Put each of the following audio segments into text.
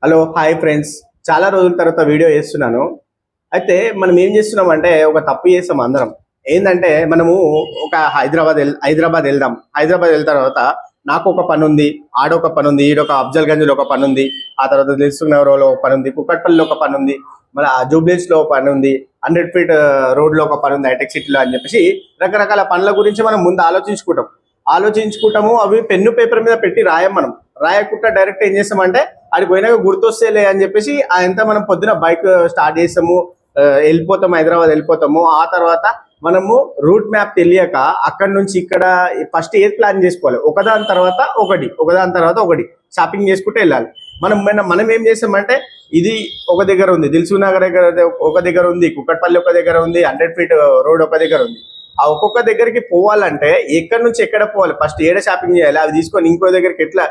Hello hi friends. చాలా రోజుల తర్వాత వీడియో చేస్తున్నాను. అయితే మనం ఏం చేస్తున్నామంటే ఒక తప్పు చేస్తాం అందరం. ఏంటంటే మనము ఒక హైదరాబాద్ వెళ్దాం. హైదరాబాద్ వెళ్ళిన తర్వాత నాకు ఒక పని ఉంది, ఆడొక పని ఉంది, ఈడొక అఫ్జల్గంజ్లో ఒక పని ఉంది, ఆ తర్వాత దిల్సుఖ్నగర్లో ఒక పని ఉంది, కుక్కట్పల్లిలో ఒక పని ఉంది, మన జూబ్లీస్లో ఒక పని ఉంది, 100 ఫీట్ రోడ్లో ఒక పని ఉంది, హైటెక్ సిటీలో అని చెప్పేసి రకరకాల పనుల గురించి మనం ముందు ఆలోచించుకుంటాము. అవి పెన్ను పేపర్ మీద పెట్టి రాయం. మనం రాయకుండా డైరెక్ట్ ఏం చేస్తామంటే ఆడికి పోయినాక గుర్తొస్తేలే అని చెప్పేసి ఎంత మనం పొద్దున బైక్ స్టార్ట్ చేస్తాము, వెళ్ళిపోతాము, హైదరాబాద్ వెళ్ళిపోతాము. ఆ తర్వాత మనము రూట్ మ్యాప్ తెలియక అక్కడి నుంచి ఇక్కడ ఫస్ట్ ఏది ప్లాన్ చేసుకోవాలి, ఒకదాని తర్వాత ఒకటి షాపింగ్ చేసుకుంటూ వెళ్ళాలి. మనం ఏం చేస్తామంటే ఇది ఒక దగ్గర ఉంది, దిల్సుఖ్ నగర్ ఒక దగ్గర ఉంది, కుక్కట్పల్లి ఒక దగ్గర ఉంది, 100 ఫీట్ రోడ్ ఒక దగ్గర ఉంది. ఆ ఒక్కొక్క దగ్గరికి పోవాలంటే ఎక్కడి నుంచి ఎక్కడ పోవాలి, ఫస్ట్ ఏడ షాపింగ్ చేయాలి, అవి తీసుకొని ఇంకో దగ్గరికి ఎట్లా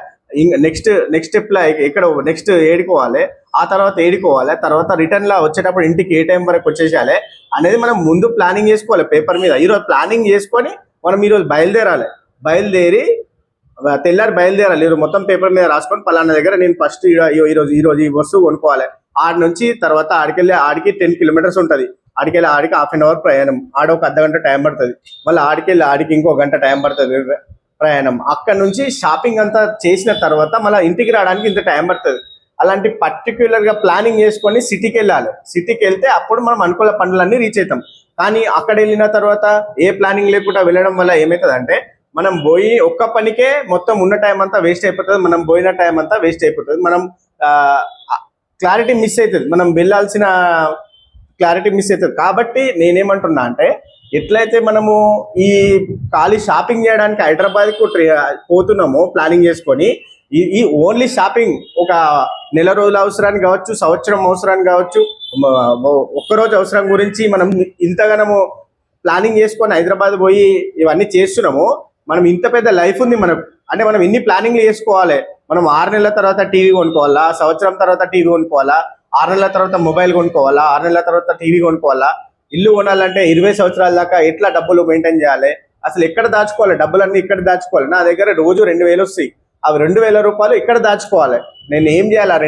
నెక్స్ట్ స్టెప్ లా ఎక్కడ నెక్స్ట్ ఏడుకోవాలి, ఆ తర్వాత ఏడుకోవాలి, తర్వాత రిటర్న్ లా వచ్చేటప్పుడు ఇంటికి ఏ టైం వరకు వచ్చేసేయాలి అనేది మనం ముందు ప్లానింగ్ చేసుకోవాలి పేపర్ మీద. ఈరోజు ప్లానింగ్ చేసుకొని మనం ఈరోజు బయలుదేరి తెల్లారి బయలుదేరాలి. ఈరోజు మొత్తం పేపర్ మీద రాసుకొని పలానా దగ్గర నేను ఫస్ట్ ఈరోజు ఈ వస్తువు కొనుక్కోవాలి. ఆడి నుంచి తర్వాత ఆడికి 10 కిలోమీటర్స్ ఉంటుంది. ఆడికి హాఫ్ అన్ అవర్ ప్రయాణం, ఒక అర్ధగంట టైం పడుతుంది. మళ్ళీ ఆడికి ఇంకో గంట టైం పడుతుంది ప్రయాణం. అక్కడ నుంచి షాపింగ్ అంతా చేసిన తర్వాత మళ్ళీ ఇంటికి రావడానికి ఇంత టైం పడుతుంది. అలాంటి పర్టిక్యులర్గా ప్లానింగ్ చేసుకొని సిటీకి వెళ్తే అప్పుడు మనం అనుకున్న పనులన్నీ రీచ్ అవుతాం. కానీ అక్కడ వెళ్ళిన తర్వాత ఏ ప్లానింగ్ లేకుండా వెళ్ళడం వల్ల ఏమవుతుంది అంటే మనం పోయి ఒక్క పనికే మొత్తం ఉన్న టైం అంతా వేస్ట్ అయిపోతుంది. మనం పోయిన టైం అంతా వేస్ట్ అయిపోతుంది. మనం క్లారిటీ మిస్ అవుతుంది. మనం వెళ్ళాల్సిన క్లారిటీ మిస్ అవుతుంది. కాబట్టి నేనేమంటున్నా అంటే ఎట్లయితే మనము ఈ ఖాళీ షాపింగ్ చేయడానికి హైదరాబాద్కు పోతున్నామో ప్లానింగ్ చేసుకొని ఈ ఓన్లీ షాపింగ్ ఒక నెల రోజుల అవసరానికి కావచ్చు, సంవత్సరం అవసరానికి కావచ్చు, ఒక్కరోజు అవసరం గురించి మనం ఇంతగానము ప్లానింగ్ చేసుకొని హైదరాబాద్ పోయి ఇవన్నీ చేస్తున్నాము. మనం ఇంత పెద్ద లైఫ్ ఉంది మనకు, అంటే మనం ఇన్ని ప్లానింగ్లు చేసుకోవాలి. మనం 6 నెలల తర్వాత టీవీ కొనుక్కోవాలా, సంవత్సరం తర్వాత టీవీ కొనుక్కోవాలా, 6 నెలల తర్వాత మొబైల్ కొనుక్కోవాలా, 6 నెలల తర్వాత టీవీ కొనుక్కోవాలా, ఇల్లు కొనాలంటే 20 సంవత్సరాల దాకా ఎట్లా డబ్బులు మెయింటైన్ చేయాలి, అసలు ఎక్కడ దాచుకోవాలి, డబ్బులన్నీ ఇక్కడ దాచుకోవాలి. నా దగ్గర రోజు 2000 వస్తాయి. అవి 2000 రూపాయలు ఇక్కడ దాచుకోవాలి. నేను ఏం చేయాలి? ఆ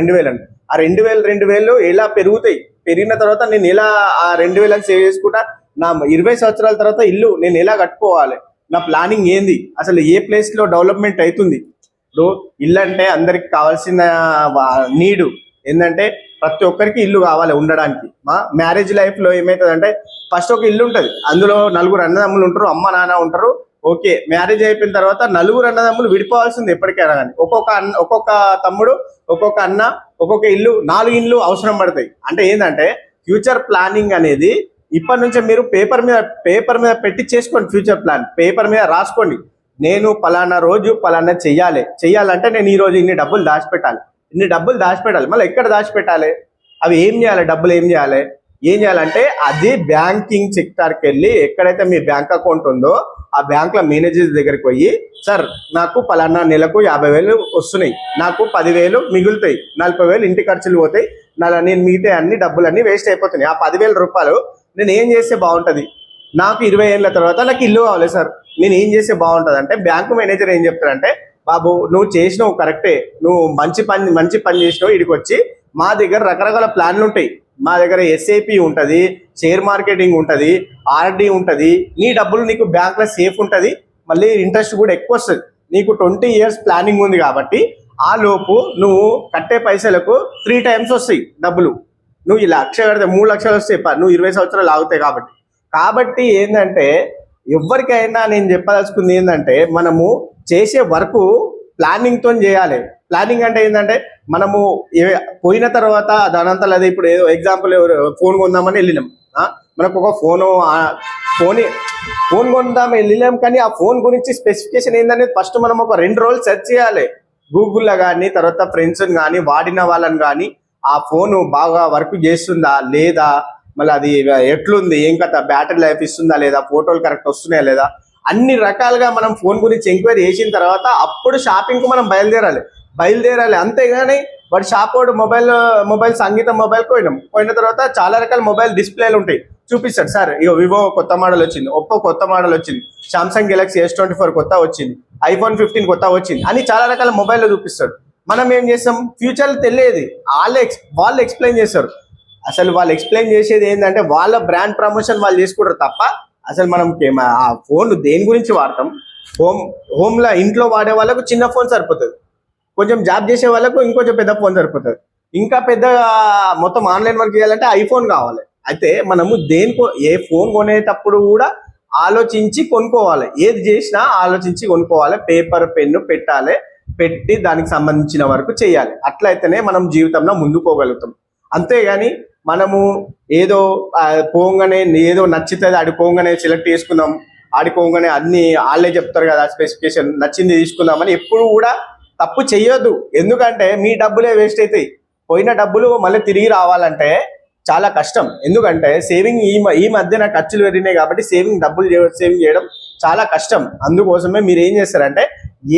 2000 ఎలా పెరుగుతాయి, పెరిగిన తర్వాత నేను ఎలా ఆ 2000 సేవ్ చేసుకుంటా, నా 20 సంవత్సరాల తర్వాత ఇల్లు నేను ఎలా కట్టుకోవాలి, నా ప్లానింగ్ ఏంది, అసలు ఏ ప్లేస్ లో డెవలప్మెంట్ అవుతుంది. ఇల్లు అంటే అందరికి కావాల్సిన నీడు ఏంటంటే ప్రతి ఒక్కరికి ఇల్లు కావాలి ఉండడానికి. మా మ్యారేజ్ లైఫ్ లో ఏమవుతుందంటే ఫస్ట్ ఒక ఇల్లు ఉంటుంది, అందులో 4 అన్నదమ్ములు ఉంటారు, అమ్మ నాన్న ఉంటారు. ఓకే, మ్యారేజ్ అయిపోయిన తర్వాత 4 అన్నదమ్ములు విడిపోవాల్సింది ఎప్పటికైనా. కానీ ఒక్కొక్క తమ్ముడు, ఒక్కొక్క అన్న, ఒక్కొక్క ఇల్లు, 4 ఇల్లు అవసరం పడతాయి. అంటే ఏంటంటే ఫ్యూచర్ ప్లానింగ్ అనేది ఇప్పటి నుంచే మీరు పేపర్ మీద పెట్టి చేసుకోండి. ఫ్యూచర్ ప్లాన్ పేపర్ మీద రాసుకోండి. నేను పలానా రోజు పలానా చెయ్యాలంటే నేను ఈ రోజు ఇన్ని డబ్బులు దాచిపెట్టాలి. మళ్ళీ ఎక్కడ దాచిపెట్టాలి, అవి ఏం చేయాలి, డబ్బులు ఏం చేయాలంటే అది బ్యాంకింగ్ సెక్టార్కి వెళ్ళి ఎక్కడైతే మీ బ్యాంక్ అకౌంట్ ఉందో ఆ బ్యాంక్ లో మేనేజర్ దగ్గరికి పోయి, సార్ నాకు పలానా నెలకు 50,000 వస్తున్నాయి, నాకు 10,000 మిగులుతాయి, 40,000 ఇంటి ఖర్చులు పోతాయి, నేను మిగతా అన్ని డబ్బులన్నీ వేస్ట్ అయిపోతున్నాయి. ఆ 10,000 రూపాయలు నేను ఏం చేస్తే బాగుంటుంది, నాకు 20 ఏళ్ళ తర్వాత నాకు ఇల్లు కావాలి సార్, నేను ఏం చేస్తే బాగుంటుంది అంటే బ్యాంకు మేనేజర్ ఏం చెప్తారంటే, బాబు నువ్వు చేసినావు కరెక్టే, నువ్వు మంచి పని చేసినావు, ఇడికి వచ్చి మా దగ్గర రకరకాల ప్లాన్లు ఉంటాయి. మా దగ్గర ఎస్ఐపి ఉంటుంది, షేర్ మార్కెటింగ్ ఉంటుంది, ఆర్డి ఉంటుంది. నీ డబ్బులు నీకు బ్యాంక్లో సేఫ్ ఉంటుంది, మళ్ళీ ఇంట్రెస్ట్ కూడా ఎక్కువ వస్తుంది. నీకు 20 years ప్లానింగ్ ఉంది కాబట్టి ఆ లోపు నువ్వు కట్టే పైసలకు 3 times వస్తాయి డబ్బులు. నువ్వు ఈ 1,00,000 కడితే 3 లక్షలు వస్తాయి, నువ్వు 20 సంవత్సరాలు ఆగుతాయి. కాబట్టి ఏంటంటే ఎవరికైనా నేను చెప్పదలుచుకుంది ఏంటంటే మనము చేసే వర్క్ ప్లానింగ్తో చేయాలి. ప్లానింగ్ అంటే ఏంటంటే మనము పోయిన తర్వాత దానంతా అదే. ఇప్పుడు ఏదో ఎగ్జాంపుల్ ఫోన్ కొందామని వెళ్ళినాం, మనకు ఒక ఫోన్ కొందామని వెళ్ళినాం, కానీ ఆ ఫోన్ గురించి స్పెసిఫికేషన్ ఏంటనేది ఫస్ట్ మనం ఒక 2 రోజులు సెర్చ్ చేయాలి గూగుల్లో కానీ, తర్వాత ఫ్రెండ్స్ని కానీ, వాడిన వాళ్ళని కానీ, ఆ ఫోను బాగా వర్క్ చేస్తుందా లేదా, మళ్ళీ అది ఎట్లుంది, ఏం కథ, బ్యాటరీ లైఫ్ ఇస్తుందా లేదా, ఫోటోలు కరెక్ట్ వస్తున్నాయా లేదా, అన్ని రకాలుగా మనం ఫోన్ గురించి ఎంక్వైరీ చేసిన తర్వాత అప్పుడు షాపింగ్కు మనం బయలుదేరాలి. అంతేగాని వాడు షాప్ వాడు మొబైల్ సంగీతం మొబైల్ పోయిన తర్వాత చాలా రకాల మొబైల్ డిస్ప్లేలు ఉంటాయి, చూపిస్తాడు. సార్ ఇగో వివో కొత్త మోడల్ వచ్చింది, ఒప్పో కొత్త మోడల్ వచ్చింది, సామ్సంగ్ గెలాక్సీ S24 కొత్త వచ్చింది, iPhone 15 కొత్త వచ్చింది అని చాలా రకాల మొబైల్లో చూపిస్తాడు. మనం ఏం చేస్తాం, ఫ్యూచర్ తెలియదు, వాళ్ళు ఎక్స్ప్లెయిన్ చేస్తారు. అసలు వాళ్ళు ఎక్స్ప్లెయిన్ చేసేది ఏంటంటే వాళ్ళ బ్రాండ్ ప్రమోషన్ వాళ్ళు చేసుకుంటారు తప్ప అసలు మనం ఆ ఫోన్ దేని గురించి వాడతాం. హోమ్లో ఇంట్లో వాడే వాళ్ళకు చిన్న ఫోన్ సరిపోతుంది, కొంచెం జాబ్ చేసే వాళ్ళకు ఇంకొంచెం పెద్ద ఫోన్ సరిపోతుంది, ఇంకా పెద్ద మొత్తం ఆన్లైన్ వర్క్ చేయాలంటే ఐఫోన్ కావాలి. అయితే మనము ఏ ఫోన్ కొనేటప్పుడు కూడా ఆలోచించి కొనుక్కోవాలి, ఏది చేసినా ఆలోచించి కొనుక్కోవాలి, పేపర్ పెన్ను పెట్టి దానికి సంబంధించిన వరకు చేయాలి. అట్లయితేనే మనం జీవితంలో ముందుకోగలుగుతాం. అంతేగాని మనము ఏదో పోగానే ఏదో నచ్చితే ఆడిపోగానే సెలెక్ట్ చేసుకుందాం, ఆడిపోగానే అన్ని వాళ్ళే చెప్తారు కదా స్పెసిఫికేషన్, నచ్చింది తీసుకుందామని ఎప్పుడు కూడా తప్పు చెయ్యొద్దు. ఎందుకంటే మీ డబ్బులే వేస్ట్ అవుతాయి. పోయిన డబ్బులు మళ్ళీ తిరిగి రావాలంటే చాలా కష్టం. ఎందుకంటే సేవింగ్ ఈ మధ్యన ఖర్చులు పెరిగినాయి కాబట్టి సేవింగ్ చేయడం చాలా కష్టం. అందుకోసమే మీరు ఏం చేస్తారంటే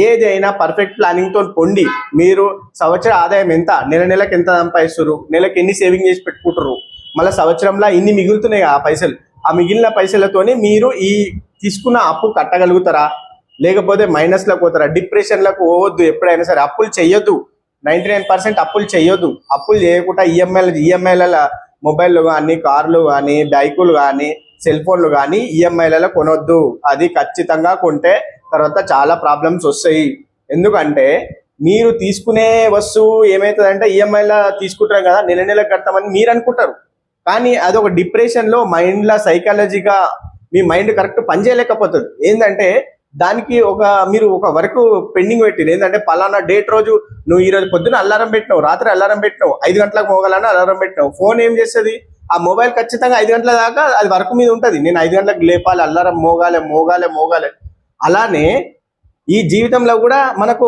ఏదైనా పర్ఫెక్ట్ ప్లానింగ్ తో పొండి, మీరు సంవత్సర ఆదాయం ఎంత, నెలకి ఎంత సంపాదిస్తారు, నెలకి ఎన్ని సేవింగ్ చేసి పెట్టుకుంటారు, మళ్ళీ సంవత్సరంలో ఇన్ని మిగులుతున్నాయి ఆ పైసలు, ఆ మిగిలిన పైసలతోనే మీరు ఈ తీసుకున్న అప్పు కట్టగలుగుతారా, లేకపోతే మైనస్లోకి పోతారా? డిప్రెషన్లకు పోవద్దు. ఎప్పుడైనా సరే అప్పులు చెయ్యొద్దు, 99% అప్పులు చెయ్యొద్దు. అప్పులు చేయకుండా ఈఎంఐల మొబైల్ కానీ, కార్లు కానీ, బైకులు కానీ, సెల్ ఫోన్లు కానీ ఈఎంఐలలో కొనొద్దు. అది ఖచ్చితంగా కొంటే తర్వాత చాలా ప్రాబ్లమ్స్ వస్తాయి. ఎందుకంటే మీరు తీసుకునే వస్తువు ఏమవుతుందంటే ఈఎంఐలో తీసుకుంటారు కదా, నెల కడతామని మీరు అనుకుంటారు, కానీ అది ఒక డిప్రెషన్లో మైండ్లో సైకాలజీగా మీ మైండ్ కరెక్ట్ పనిచేయలేకపోతుంది. ఏంటంటే దానికి మీరు ఒక వర్క్ పెండింగ్ పెట్టింది. ఏంటంటే పలానా డేట్ రోజు నువ్వు ఈ రోజు పొద్దున అలారం పెట్టినావు, రాత్రి అలారం పెట్టినావు, 5 గంటలకు మోగాలని అలారం పెట్టినావు. ఫోన్ ఏం చేస్తుంది, ఆ మొబైల్ ఖచ్చితంగా 5 గంటల దాకా అది వర్క్ మీద ఉంటుంది. నేను 5 గంటలకు లేపాలి, అలారం మోగాలే. అలానే ఈ జీవితంలో కూడా మనకు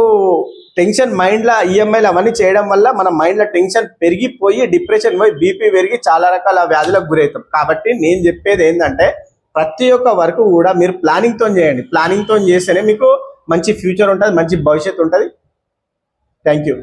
టెన్షన్ మైండ్లో ఈఎంఐలు అవన్నీ చేయడం వల్ల మన మైండ్లో టెన్షన్ పెరిగిపోయి డిప్రెషన్ పోయి బీపీ పెరిగి చాలా రకాల వ్యాధులకు గురవుతాం. కాబట్టి నేను చెప్పేది ఏంటంటే ప్రతి ఒక్క వర్క్ కూడా మీరు ప్లానింగ్తో చేయండి. ప్లానింగ్తో చేస్తేనే మీకు మంచి ఫ్యూచర్ ఉంటుంది, మంచి భవిష్యత్తు ఉంటుంది. Thank you.